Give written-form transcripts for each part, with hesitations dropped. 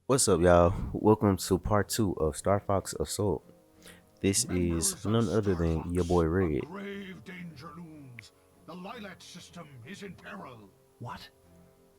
What's up, y'all? Welcome to part two of Star Fox Assault. This is Members of none other Star than your Fox, boy a Red. grave danger looms. The Lilat system is in peril. What?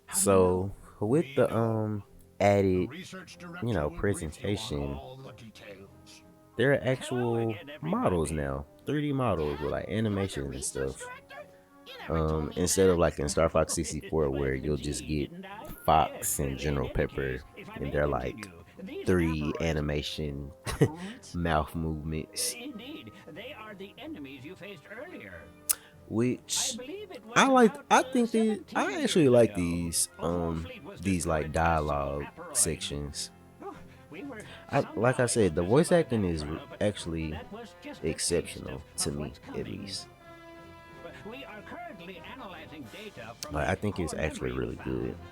How do you know? So, with We the know. The added, research director will brief you on presentation, all the details. there are Hello actual again, models everybody. now, 3D models with Dad, like you're the animations and research stuff. director? You never told me Instead of that. like in Star Fox 64 Well, I where didn't you'll just see, get didn't I? Fox and In General any case, Pepper, if I and may they're like continue, these three aberrants, animation Aberrants? mouth movements, indeed, they are the enemies you faced earlier. I which believe it I was like. about I think these. 17 I actually years like ago. these. Before Fleet was These like destroyed by a small dialogue asteroid. sections. Oh, we were I like I somehow able said, the to voice survive acting that is inferno, but actually that was just a taste exceptional to of me, what's at coming. least. We are currently analyzing data from Like the I think it's core actually memory you really good. found.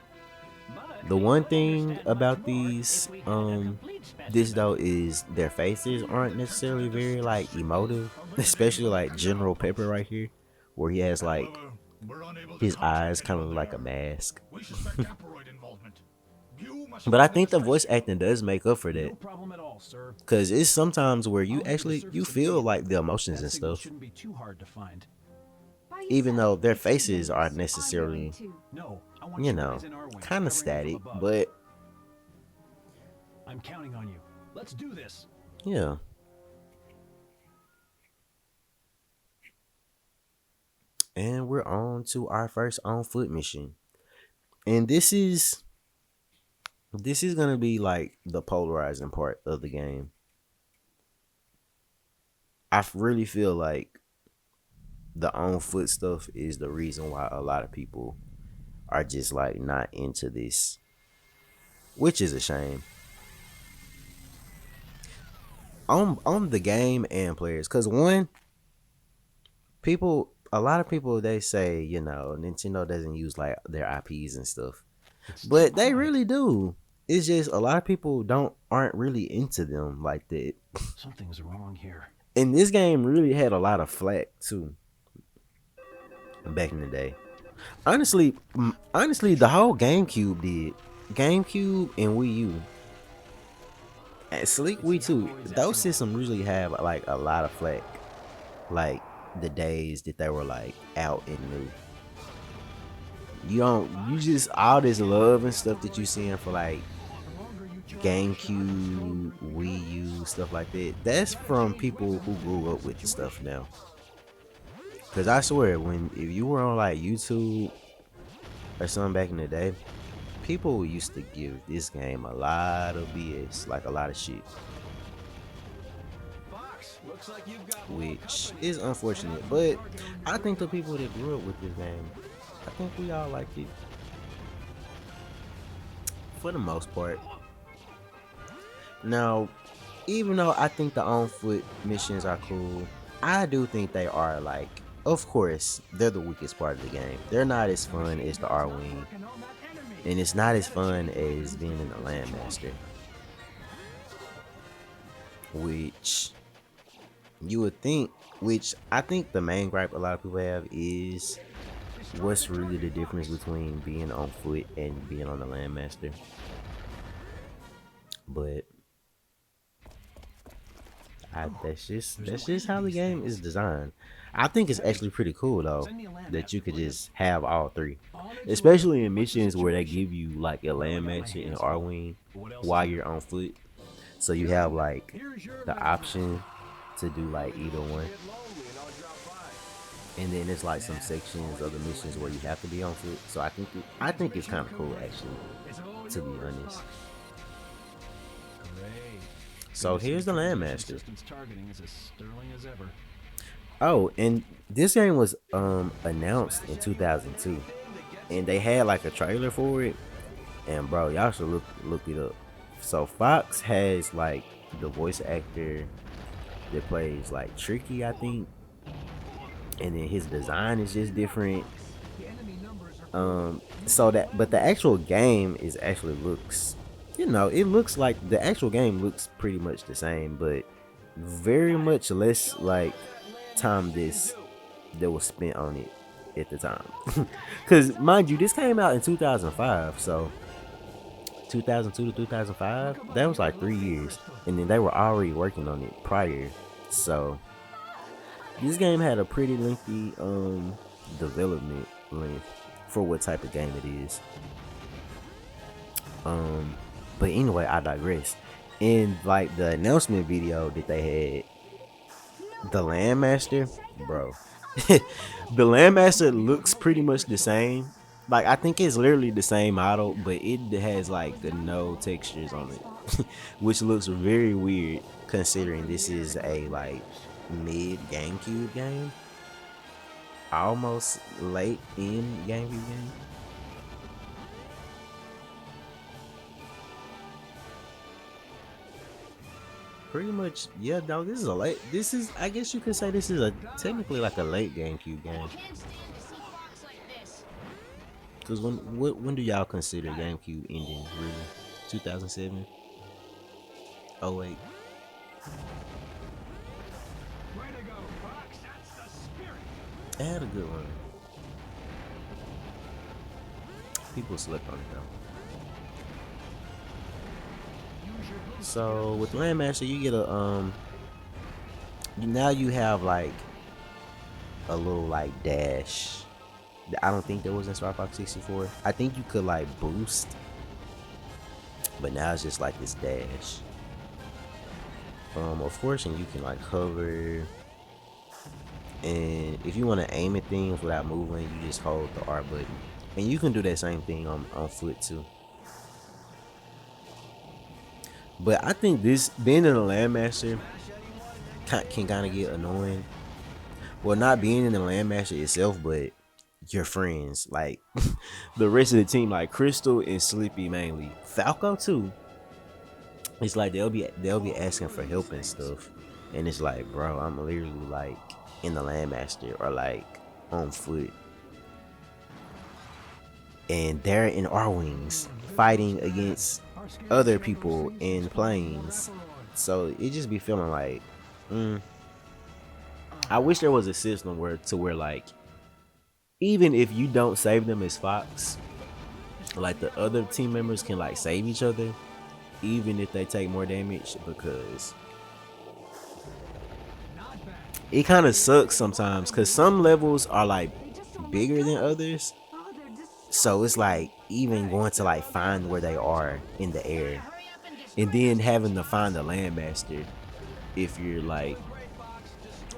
But The we one could thing understand much about more these, if we had a complete this though specimen. is their faces We have aren't detected a necessarily very distress like signal emotive, originating especially from the like canal General Pepper post. right here, where he has like However, we're unable to his contact eyes kind of anyone like a there. mask. We suspect asteroid involvement. You must But I find the think the distress voice signal. acting does make up for No that. problem at all, sir. Cause it's sometimes where you I'll head to the actually you surface feel immediately. like the emotions That and signal stuff, shouldn't be too hard to find. By even though yourself. their It's faces are dangerous. I'm going necessarily, to. No, I want you eyes in our wing, kind of covering me from static. above. But I'm counting on you. Let's do this. yeah, and we're on to our first on foot mission, and this is gonna be like the polarizing part of the game. Really feel like the on foot stuff is the reason why a lot of people are just like not into this, which is a shame on the game and players. Cause one, a lot of people they say Nintendo doesn't use like their IPs and stuff, It's too but they quiet. really do. It's just a lot of people aren't really into them like that. Something's wrong here. And this game really had a lot of flack too back in the day. Honestly, the whole GameCube did. GameCube and Wii U. And Sleek It's Wii the too. androids Those after all. systems usually have like a lot of flack. Like the days that they were like out and new. You just all this love and stuff that you seeing for like GameCube, Wii U, stuff like that. That's from people who grew up with the stuff now. Cause I swear, if you were on like YouTube or something back in the day, people used to give this game a lot of BS, like a lot of shit, Fox, looks like you've got more which company. is unfortunate. But I think the people that grew up with this game, I think we all like it for the most part. Now, even though I think the on foot missions are cool, I do think they are like, of course, they're the weakest part of the game. They're not as The fun machine as the gun's R not Wing, working on that enemy. and it's not as Gotta check fun the as weapons being in the before we charge Landmaster, it. which you would think, which I think the main gripe a lot of people have is Destroy what's the really the target, difference Fox. between being on foot and being on the Landmaster. But that's just how the game is designed. I think it's Hey, actually pretty cool though send me a that you landmaster, could please. just have all three, On its way. especially in What's the missions where they situation? give you like a Well, I got my Landmaster and hands R full. Wing What else is while new? you're on foot. So you have Gentlemen, like here's your the landmaster. option to do like either one, Get lonely and I'll drop by. and then it's like some Nah, sections I'll of the eat your missions where you landmaster. have to be on foot. So I Next think it's mission kind of cool complete. actually, It's all to be yours, honest. Fox. Great. Good So to see the here's the transmission Landmaster. system's targeting is as sterling as ever. Oh, and this game was announced in 2002, and they had like a trailer for it. And bro, y'all should look it up. So Fox has like the voice actor that plays like Tricky, I think, and then his design is just different. So that, but the actual game is actually looks, it looks like the actual game looks pretty much the same, but very much less like time this that was spent on it at the time. Because mind you, this came out in 2005, so 2002 to 2005. That was like 3 years, and then they were already working on it prior. So this game had a pretty lengthy development length for what type of game it is. But anyway, I digress. In like the announcement video that they had, the Landmaster, bro, the Landmaster looks pretty much the same. Like I think it's literally the same model, but it has like the no textures on it, which looks very weird considering this is a like mid GameCube game, almost late in GameCube game. Pretty much, yeah, dog. This is a late. This is, I guess you could say, this is a technically like a late GameCube game. Cause when do y'all consider GameCube ending? Really, 2007, 08. It had a good run. People slept on it though. So with Landmaster, you get a now you have like a little like dash. I don't think there was in Star Fox 64. I think you could like boost, but now it's just like this dash. Of course, and you can like hover, and if you want to aim at things without moving, you just hold the R button, and you can do that same thing on foot too. But I think this being in the Landmaster can kind of get annoying. Well, not being in the Landmaster itself, but your friends, like the rest of the team, like Crystal and Sleepy mainly, Falco too. It's like they'll be asking for help and stuff, and it's like, bro, I'm literally like in the Landmaster or like on foot, and they're in R-Wings fighting against other people in planes. So it just be feeling like, I wish there was a system where like, even if you don't save them as Fox, like the other team members can like save each other, even if they take more damage, because it kind of sucks sometimes because some levels are like bigger than others. So it's like even going to like find where they are in the air, and then having to find the Landmaster if you're like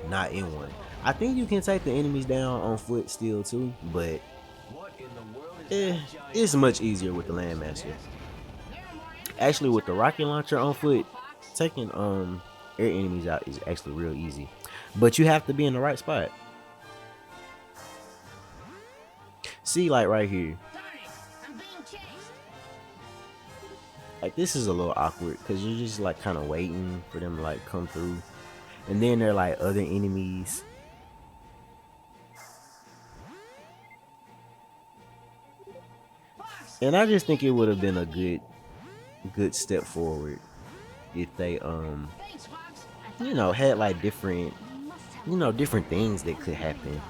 not in one. I think you can take the enemies down on foot still too, but it's much easier with the Landmaster. Actually, with the rocket launcher on foot, taking air enemies out is actually real easy, but you have to be in the right spot. See, like right here, like this is a little awkward because you're just like kind of waiting for them to like come through, and then there are like other enemies. And I just think it would have been a good step forward if they you know, had like different, you know, different things that could happen,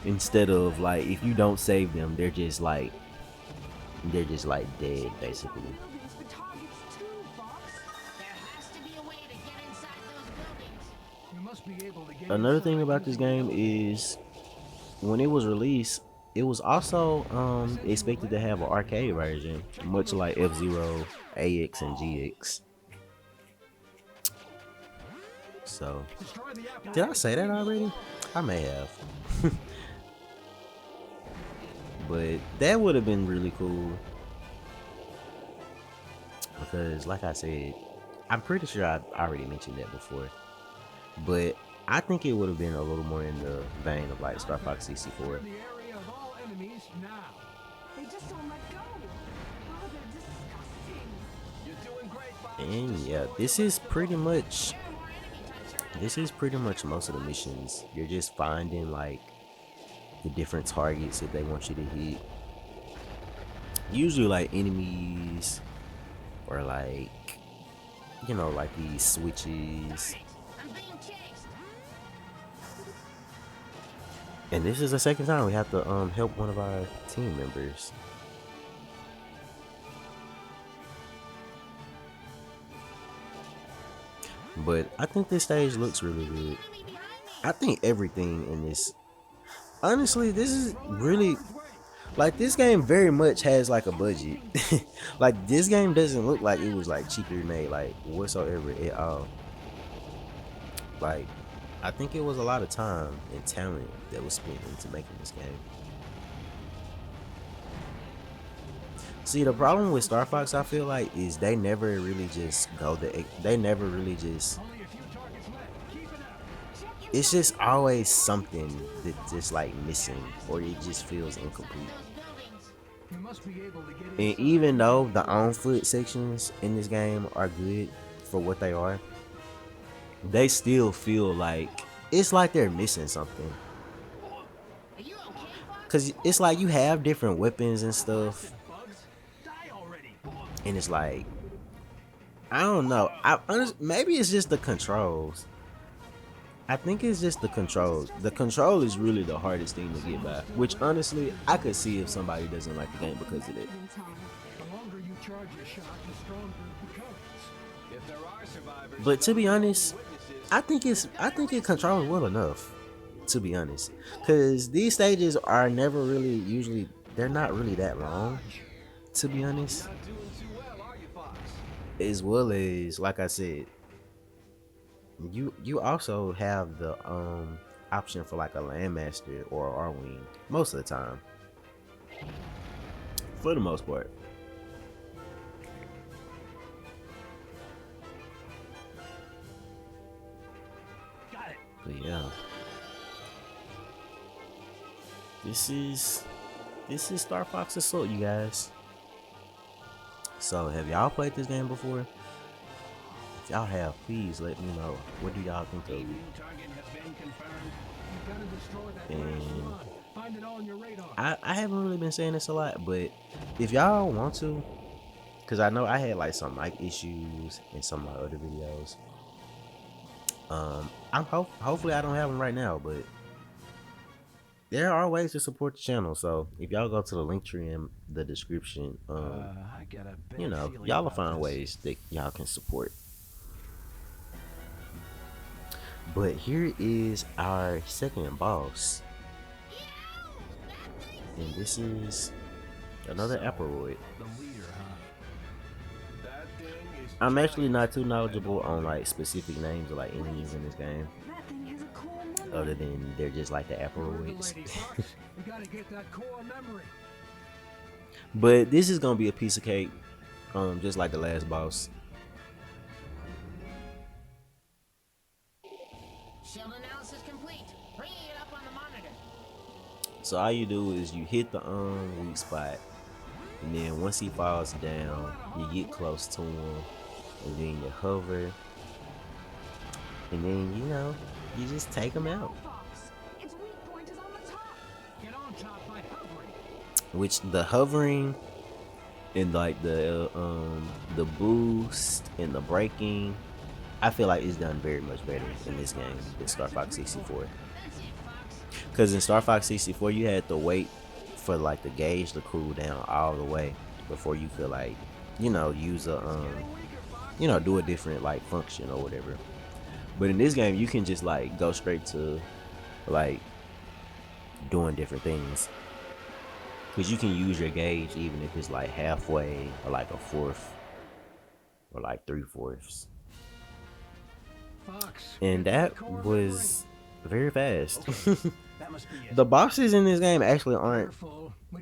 instead of like if you don't save them, they're just like dead basically. Another thing about this game is when it was released, it was also expected to have an arcade version, much like F-Zero, AX, and GX. So, did I say that already? I may have. But that would have been really cool. Because, like I said, I'm pretty sure I already mentioned that before. But I think it would have been a little more in the vein of like Star Fox 64. And yeah, this is pretty much most of the missions. You're just finding like the different targets that they want you to hit. Usually like enemies, or like, you know, like these switches. And this is the second time we have to help one of our team members. But I think this stage looks really good. I think everything in this, honestly, this is really like this game very much has like a budget. Like this game doesn't look like it was like cheaply made like whatsoever at all. Like I think it was a lot of time and talent that was spent into making this game. See, the problem with Star Fox, I feel like, is they never really just go the. They never really just. It's just always something that just like missing, or it just feels incomplete. And even though the on foot sections in this game are good for what they are, they still feel like it's like they're missing something. Cause it's like you have different weapons and stuff, and it's like I don't know. Maybe it's just the controls. I think it's just the controls. The control is really the hardest thing to get by. Which honestly, I could see if somebody doesn't like the game because of it. But to be honest, I think it controls well enough. To be honest, because these stages are never really usually they're not really that long. To be honest, as well as like I said, you also have the option for like a landmaster or R wing most of the time, for the most part. Got it. But yeah, this is Star Fox Assault, you guys. So have y'all played this game before? If y'all have, please let me know. What do y'all think of it? And I haven't really been saying this a lot, but if y'all want to, because I know I had like some mic issues in some of my other videos. Hopefully I don't have them right now, but there are ways to support the channel. So if y'all go to the link tree in the description, I got a bad you know, feeling y'all will about find this. ways that y'all can support. But here is our second boss, and this is another Aperoid. The leader, huh? I'm actually not too knowledgeable on like specific names of like enemies in this game, other than they're just like the Aperoids. But this is gonna be a piece of cake, just like the last boss. Shield analysis complete. Bringing it up on the monitor. So all you do is you hit the weak spot, and then once he falls down, you get close to him, and then you hover, and then you know you just take him out. Its weak point is on the top. Get on top by hovering. Which the hovering and like the boost and the braking, I feel like it's done very much better in this game than Star Fox 64. Because in Star Fox 64, you had to wait for like the gauge to cool down all the way before you could like, you know, use a you know, do a different like function or whatever. But in this game, you can just like go straight to like doing different things. Because you can use your gauge even if it's like halfway or like a fourth or like 3/4. And that was very fast. That must be it. The bosses in this game actually aren't.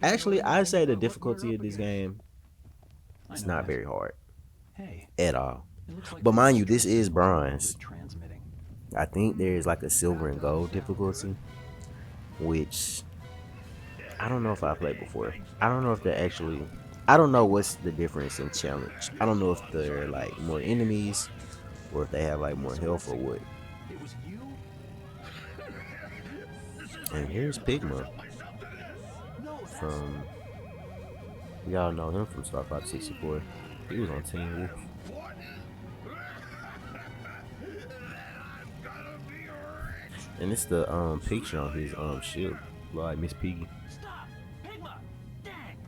Actually, I'd say the difficulty of this game is not very hard Hey, at all. it looks like But the mind you, stress this is is no longer bronze. transmitting. I think there is like a silver and gold difficulty, which I don't know if I played before. I don't know if they're actually. I don't know what's the difference in challenge. I don't know if they're like more enemies or if they have like more health or what. It was you? And here's Pigma from. Y'all know him from Star Fox 64. He was on Team Wolf. And it's the picture on his shield, like Miss Piggy. Stop! Pigma! Dang!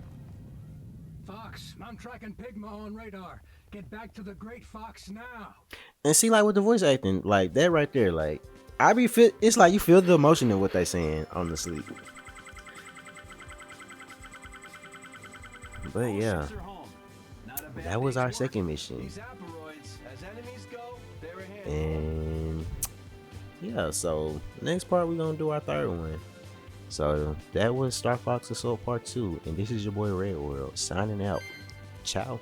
Fox, I'm tracking Pigma on radar. Get back to the Great Fox now. And see, like with the voice acting, like that right there, like I be feel. It's like you feel the emotion in what they saying, honestly. But All yeah, ships are home. Not a bad that was day's our work. second mission, These asteroids, as enemies go, they're a handful. and yeah. So next part we're gonna do our third one. So that was Star Fox Assault Part 2, and this is your boy Red World signing out. Ciao.